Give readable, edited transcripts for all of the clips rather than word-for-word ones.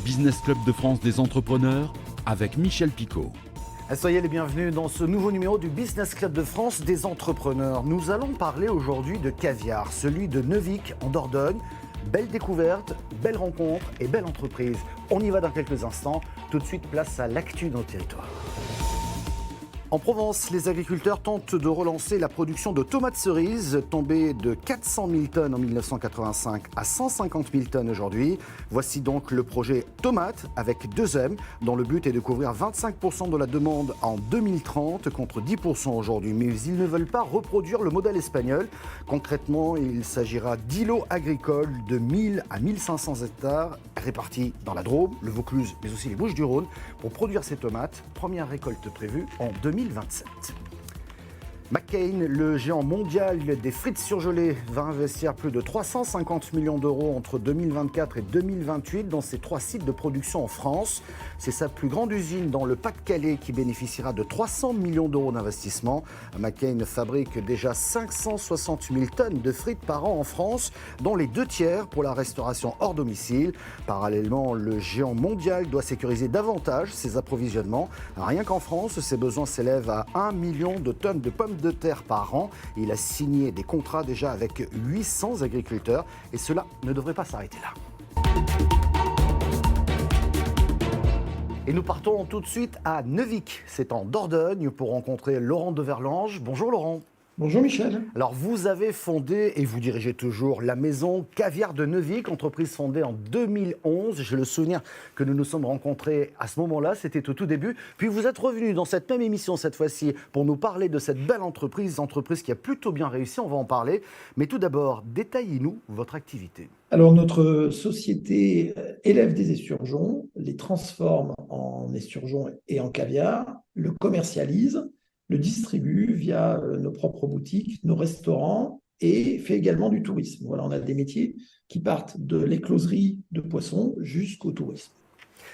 Business Club de France des entrepreneurs avec Michel Picot. Soyez les bienvenus dans ce nouveau numéro du Business Club de France des entrepreneurs. Nous allons parler aujourd'hui de caviar, celui de Neuvic en Dordogne. Belle découverte, belle rencontre et belle entreprise. On y va dans quelques instants. Tout de suite, place à l'actu de nos territoires. En Provence, les agriculteurs tentent de relancer la production de tomates cerises, tombée de 400 000 tonnes en 1985 à 150 000 tonnes aujourd'hui. Voici donc le projet Tomate avec 2M, dont le but est de couvrir 25% de la demande en 2030 contre 10% aujourd'hui. Mais ils ne veulent pas reproduire le modèle espagnol. Concrètement, il s'agira d'îlots agricoles de 1000 à 1500 hectares répartis dans la Drôme, le Vaucluse, mais aussi les Bouches-du-Rhône pour produire ces tomates. Première récolte prévue en 2027. McCain, le géant mondial des frites surgelées, va investir plus de 350 millions d'euros entre 2024 et 2028 dans ses 3 sites de production en France. C'est sa plus grande usine dans le Pas-de-Calais qui bénéficiera de 300 millions d'euros d'investissement. McCain fabrique déjà 560 000 tonnes de frites par an en France, dont les 2 tiers pour la restauration hors domicile. Parallèlement, le géant mondial doit sécuriser davantage ses approvisionnements. Rien qu'en France, ses besoins s'élèvent à 1 million de tonnes de pommes de terre par an. Il a signé des contrats déjà avec 800 agriculteurs et cela ne devrait pas s'arrêter là. Et nous partons tout de suite à Neuvic, c'est en Dordogne, pour rencontrer Laurent de Verlange. Bonjour Laurent. Bonjour Michel. Alors vous avez fondé et vous dirigez toujours la maison Caviar de Neuvic, entreprise fondée en 2011. J'ai le souvenir que nous nous sommes rencontrés à ce moment-là, c'était au tout début. Puis vous êtes revenu dans cette même émission cette fois-ci pour nous parler de cette belle entreprise qui a plutôt bien réussi, on va en parler. Mais tout d'abord, détaillez-nous votre activité. Alors notre société élève des esturgeons, les transforme en esturgeons et en caviar, le commercialise, le distribue via nos propres boutiques, nos restaurants et fait également du tourisme. Voilà, on a des métiers qui partent de l'écloserie de poissons jusqu'au tourisme.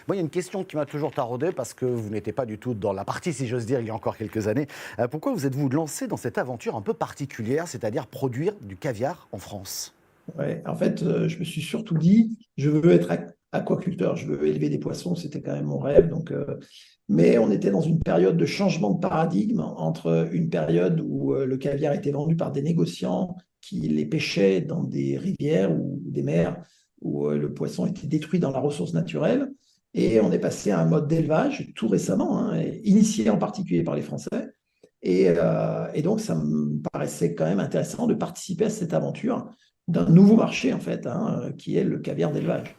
Moi, il y a une question qui m'a toujours taraudé parce que vous n'étiez pas du tout dans la partie, si j'ose dire, il y a encore quelques années. Pourquoi vous êtes-vous lancé dans cette aventure un peu particulière, c'est-à-dire produire du caviar en France ? Ouais, en fait, je me suis surtout dit, je veux être aquaculteur, je veux élever des poissons, c'était quand même mon rêve. Mais on était dans une période de changement de paradigme entre une période où le caviar était vendu par des négociants qui les pêchaient dans des rivières ou des mers où le poisson était détruit dans la ressource naturelle. Et on est passé à un mode d'élevage tout récemment, initié en particulier par les Français. Et donc, ça me paraissait quand même intéressant de participer à cette aventure d'un nouveau marché, en fait, qui est le caviar d'élevage.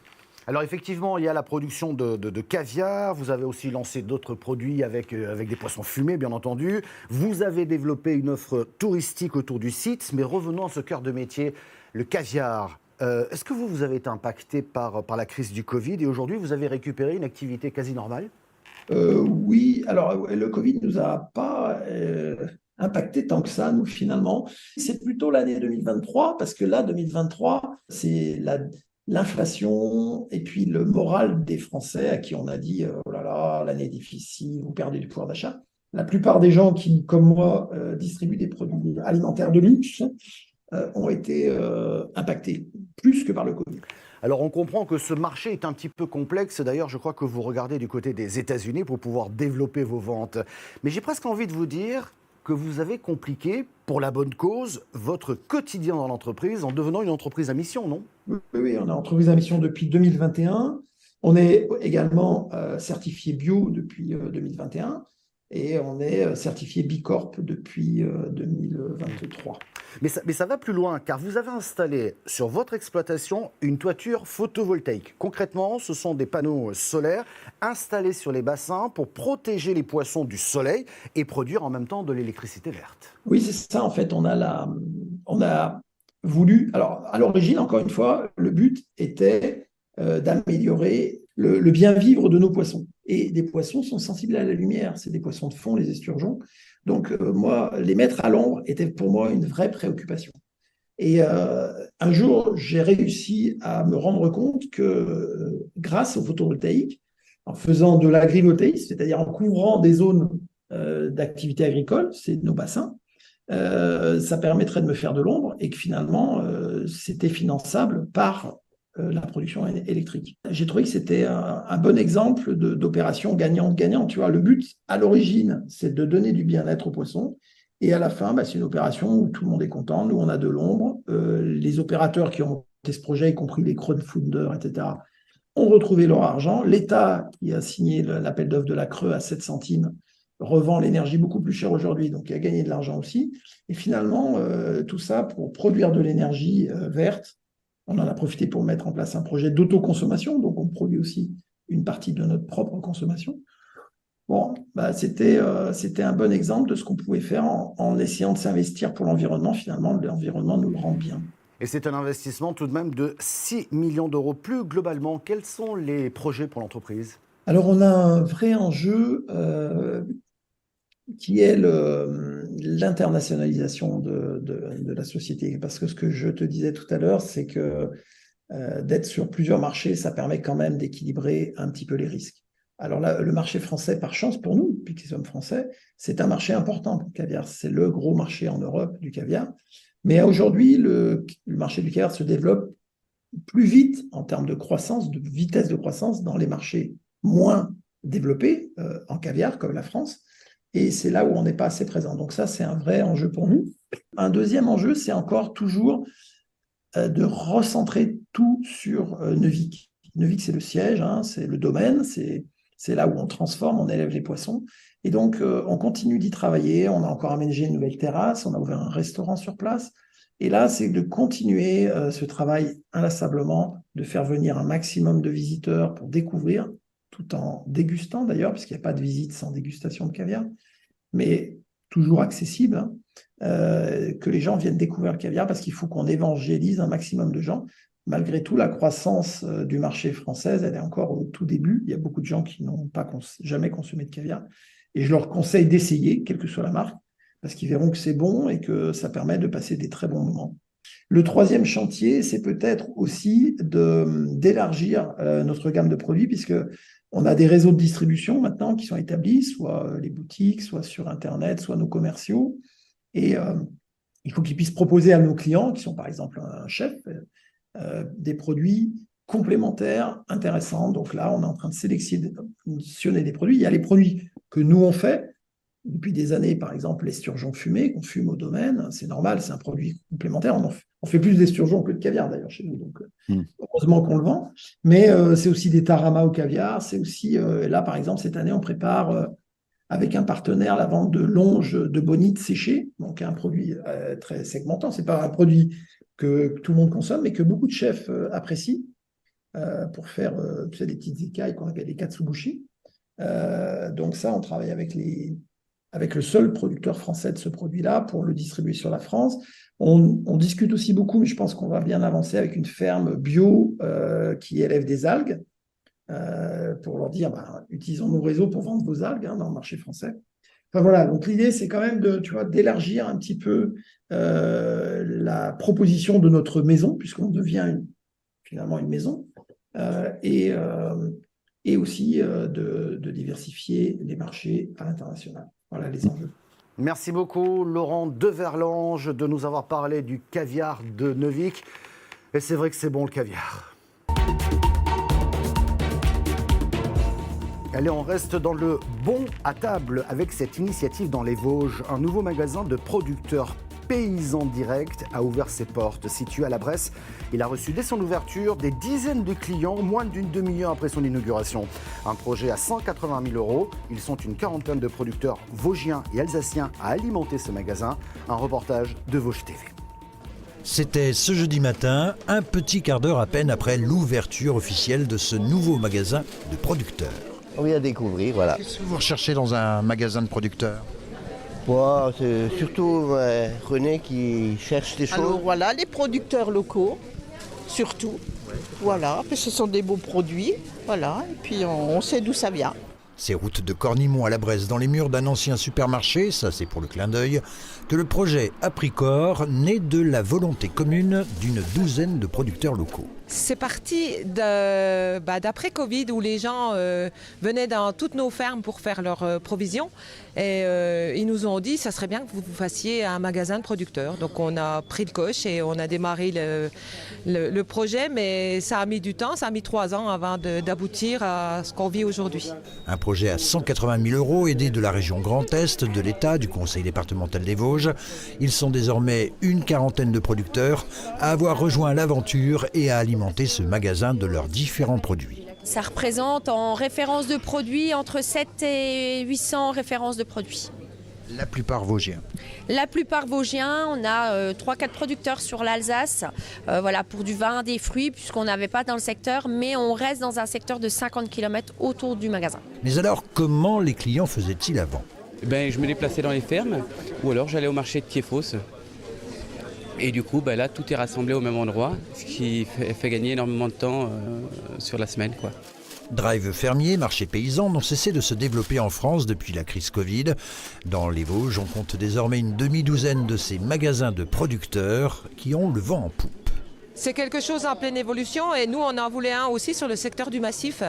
Alors effectivement, il y a la production de caviar, vous avez aussi lancé d'autres produits avec des poissons fumés, bien entendu. Vous avez développé une offre touristique autour du site, mais revenons à ce cœur de métier, le caviar. Est-ce que vous avez été impacté par la crise du Covid et aujourd'hui, vous avez récupéré une activité quasi normale ? Oui, alors le Covid ne nous a pas impacté tant que ça, nous, finalement. C'est plutôt l'année 2023, parce que là, 2023, c'est l'inflation et puis le moral des Français à qui on a dit « Oh là là, l'année est difficile, vous perdez du pouvoir d'achat ». La plupart des gens qui, comme moi, distribuent des produits alimentaires de luxe ont été impactés, plus que par le Covid. Alors on comprend que ce marché est un petit peu complexe. D'ailleurs, je crois que vous regardez du côté des États-Unis pour pouvoir développer vos ventes. Mais j'ai presque envie de vous dire que vous avez compliqué, pour la bonne cause, votre quotidien dans l'entreprise en devenant une entreprise à mission, non ? Oui, on est entreprise à mission depuis 2021. On est également certifié bio depuis 2021 et on est certifié Bicorp depuis 2023. Mais ça va plus loin, car vous avez installé sur votre exploitation une toiture photovoltaïque. Concrètement, ce sont des panneaux solaires installés sur les bassins pour protéger les poissons du soleil et produire en même temps de l'électricité verte. Oui, c'est ça, en fait. On a voulu... Alors, à l'origine, encore une fois, le but était d'améliorer le bien-vivre de nos poissons. Et des poissons sont sensibles à la lumière. C'est des poissons de fond, les esturgeons. Donc, moi, les mettre à l'ombre était pour moi une vraie préoccupation. Et un jour, j'ai réussi à me rendre compte que grâce au photovoltaïque, en faisant de l'agrivoltaïsme, c'est-à-dire en couvrant des zones d'activité agricole, c'est nos bassins, ça permettrait de me faire de l'ombre et que finalement, c'était finançable par la production électrique. J'ai trouvé que c'était un bon exemple d'opération gagnante-gagnante. Tu vois, le but, à l'origine, c'est de donner du bien-être aux poissons. Et à la fin, c'est une opération où tout le monde est content. Nous, on a de l'ombre. Les opérateurs qui ont monté ce projet, y compris les crowdfunders, etc., ont retrouvé leur argent. L'État, qui a signé l'appel d'offres de la Creux à 7 centimes, revend l'énergie beaucoup plus chère aujourd'hui, donc il a gagné de l'argent aussi. Et finalement, tout ça pour produire de l'énergie verte. On en a profité pour mettre en place un projet d'autoconsommation, donc on produit aussi une partie de notre propre consommation. Bon, c'était un bon exemple de ce qu'on pouvait faire en essayant de s'investir pour l'environnement. Finalement, l'environnement nous le rend bien. Et c'est un investissement tout de même de 6 millions d'euros. Plus globalement, quels sont les projets pour l'entreprise ? Alors, on a un vrai enjeu qui est l'internationalisation de la société. Parce que ce que je te disais tout à l'heure, c'est que d'être sur plusieurs marchés, ça permet quand même d'équilibrer un petit peu les risques. Alors là, le marché français, par chance pour nous, depuis qu'ils sommes français, c'est un marché important pour le caviar. C'est le gros marché en Europe du caviar. Mais aujourd'hui, le marché du caviar se développe plus vite en termes de croissance, de vitesse de croissance dans les marchés moins développés en caviar, comme la France. Et c'est là où on n'est pas assez présent. Donc ça, c'est un vrai enjeu pour nous. Un deuxième enjeu, c'est encore toujours de recentrer tout sur Neuvic. Neuvic, c'est le siège, c'est le domaine, c'est là où on transforme, on élève les poissons. Et donc, on continue d'y travailler. On a encore aménagé une nouvelle terrasse, on a ouvert un restaurant sur place. Et là, c'est de continuer ce travail inlassablement, de faire venir un maximum de visiteurs pour découvrir, tout en dégustant d'ailleurs, puisqu'il n'y a pas de visite sans dégustation de caviar, mais toujours accessible, que les gens viennent découvrir le caviar, parce qu'il faut qu'on évangélise un maximum de gens. Malgré tout, la croissance du marché français, elle est encore au tout début. Il y a beaucoup de gens qui n'ont jamais consommé de caviar. Et je leur conseille d'essayer, quelle que soit la marque, parce qu'ils verront que c'est bon et que ça permet de passer des très bons moments. Le troisième chantier, c'est peut-être aussi d'élargir notre gamme de produits, puisqu'on a des réseaux de distribution maintenant qui sont établis, soit les boutiques, soit sur Internet, soit nos commerciaux. Et il faut qu'ils puissent proposer à nos clients, qui sont par exemple un chef, des produits complémentaires intéressants. Donc là, on est en train de sélectionner des produits. Il y a les produits que nous, on fait depuis des années, par exemple l'esturgeon fumé qu'on fume au domaine. C'est normal, c'est un produit complémentaire. On fait plus d'esturgeon que de caviar d'ailleurs chez nous. Donc, heureusement qu'on le vend. Mais c'est aussi des taramas au caviar. C'est aussi, là par exemple, cette année, on prépare avec un partenaire la vente de longes de bonite séchées. Donc un produit très segmentant. Ce n'est pas un produit que tout le monde consomme, mais que beaucoup de chefs apprécient pour faire des petites écailles qu'on appelle les katsubushi. Donc ça, on travaille avec le seul producteur français de ce produit-là pour le distribuer sur la France. On discute aussi beaucoup, mais je pense qu'on va bien avancer avec une ferme bio qui élève des algues pour leur dire, utilisons nos réseaux pour vendre vos algues dans le marché français. Enfin voilà, donc l'idée, c'est quand même d'élargir un petit peu la proposition de notre maison, puisqu'on devient finalement une maison, et aussi de diversifier les marchés à l'international. Voilà les enjeux. Merci beaucoup, Laurent Deverlange, de nous avoir parlé du caviar de Neuvic. Et c'est vrai que c'est bon le caviar. Allez, on reste dans le bon à table avec cette initiative dans les Vosges. Un nouveau magasin de producteurs paysans directs a ouvert ses portes. Situé à la Bresse, il a reçu dès son ouverture des dizaines de clients moins d'une demi-heure après son inauguration. Un projet à 180 000 €. Ils sont une quarantaine de producteurs vosgiens et alsaciens à alimenter ce magasin. Un reportage de Vosges TV. C'était ce jeudi matin, un petit quart d'heure à peine après l'ouverture officielle de ce nouveau magasin de producteurs. Oui, à découvrir, voilà. Qu'est-ce que vous recherchez dans un magasin de producteurs ? C'est surtout René qui cherche des choses. Alors voilà, les producteurs locaux, surtout. Voilà, parce que ce sont des beaux produits. Voilà, et puis on sait d'où ça vient. C'est route de Cornimont à la Bresse, dans les murs d'un ancien supermarché, ça c'est pour le clin d'œil, que le projet a pris corps, né de la volonté commune d'une douzaine de producteurs locaux. C'est parti d'après Covid où les gens venaient dans toutes nos fermes pour faire leurs provisions et ils nous ont dit ça serait bien que vous fassiez un magasin de producteurs. Donc on a pris le coche et on a démarré le projet, mais ça a mis du temps, ça a mis 3 ans avant d'aboutir à ce qu'on vit aujourd'hui. Un projet à 180 000 € aidé de la région Grand Est, de l'État, du Conseil départemental des Vosges. Ils sont désormais une quarantaine de producteurs à avoir rejoint l'aventure et à alimenter ce magasin de leurs différents produits. Ça représente en références de produits entre 7 et 800 références de produits. La plupart vosgiens. La plupart vosgiens, on a 3-4 producteurs sur l'Alsace, voilà, pour du vin, des fruits, puisqu'on n'avait pas dans le secteur, mais on reste dans un secteur de 50 km autour du magasin. Mais alors, comment les clients faisaient-ils avant ? Je me déplaçais dans les fermes, ou alors j'allais au marché de Thiéfosse. Et du coup, là, tout est rassemblé au même endroit, ce qui fait gagner énormément de temps sur la semaine, quoi. Drive fermier, marché paysan n'ont cessé de se développer en France depuis la crise Covid. Dans les Vosges, on compte désormais une demi-douzaine de ces magasins de producteurs qui ont le vent en poupe. C'est quelque chose en pleine évolution et nous on en voulait un aussi sur le secteur du massif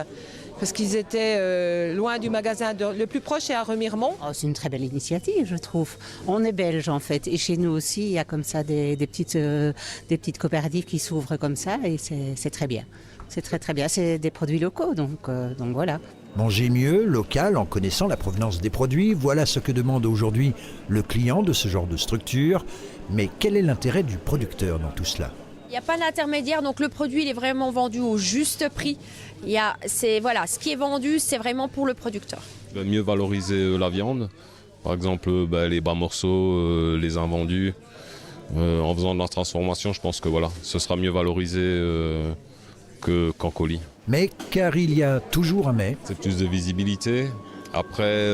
parce qu'ils étaient loin du magasin. Le plus proche est à Remiremont. Oh, c'est une très belle initiative, je trouve. On est belges en fait et chez nous aussi il y a comme ça des petites coopératives qui s'ouvrent comme ça et c'est très bien. C'est très très bien, c'est des produits locaux donc voilà. Manger mieux, local, en connaissant la provenance des produits, voilà ce que demande aujourd'hui le client de ce genre de structure. Mais quel est l'intérêt du producteur dans tout cela ? Il n'y a pas d'intermédiaire, donc le produit il est vraiment vendu au juste prix. Ce qui est vendu, c'est vraiment pour le producteur. Mieux valoriser la viande, par exemple les bas morceaux, les invendus. En faisant de la transformation, je pense que ce sera mieux valorisé qu'en colis. Mais car il y a toujours un mais. C'est plus de visibilité. Après,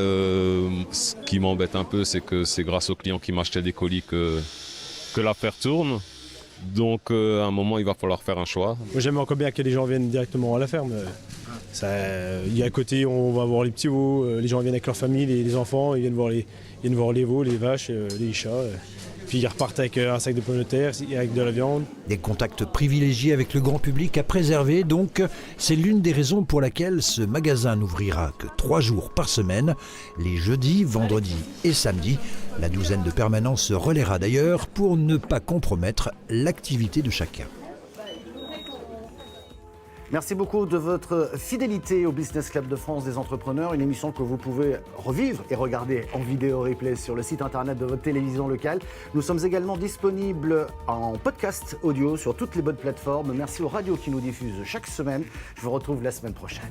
ce qui m'embête un peu, c'est que c'est grâce aux clients qui m'achetaient des colis que l'affaire tourne. Donc à un moment il va falloir faire un choix. Moi j'aime encore bien que les gens viennent directement à la ferme. Il y a à côté on va voir les petits veaux, les gens viennent avec leur famille, les enfants, ils viennent voir les veaux, les vaches, les chats. Puis ils repartent avec un sac de pommes de terre, avec de la viande. Des contacts privilégiés avec le grand public à préserver, donc c'est l'une des raisons pour laquelle ce magasin n'ouvrira que 3 jours par semaine, les jeudis, vendredis et samedis. La douzaine de permanents se relaiera d'ailleurs pour ne pas compromettre l'activité de chacun. Merci beaucoup de votre fidélité au Business Club de France des entrepreneurs, une émission que vous pouvez revivre et regarder en vidéo replay sur le site internet de votre télévision locale. Nous sommes également disponibles en podcast audio sur toutes les bonnes plateformes. Merci aux radios qui nous diffusent chaque semaine. Je vous retrouve la semaine prochaine.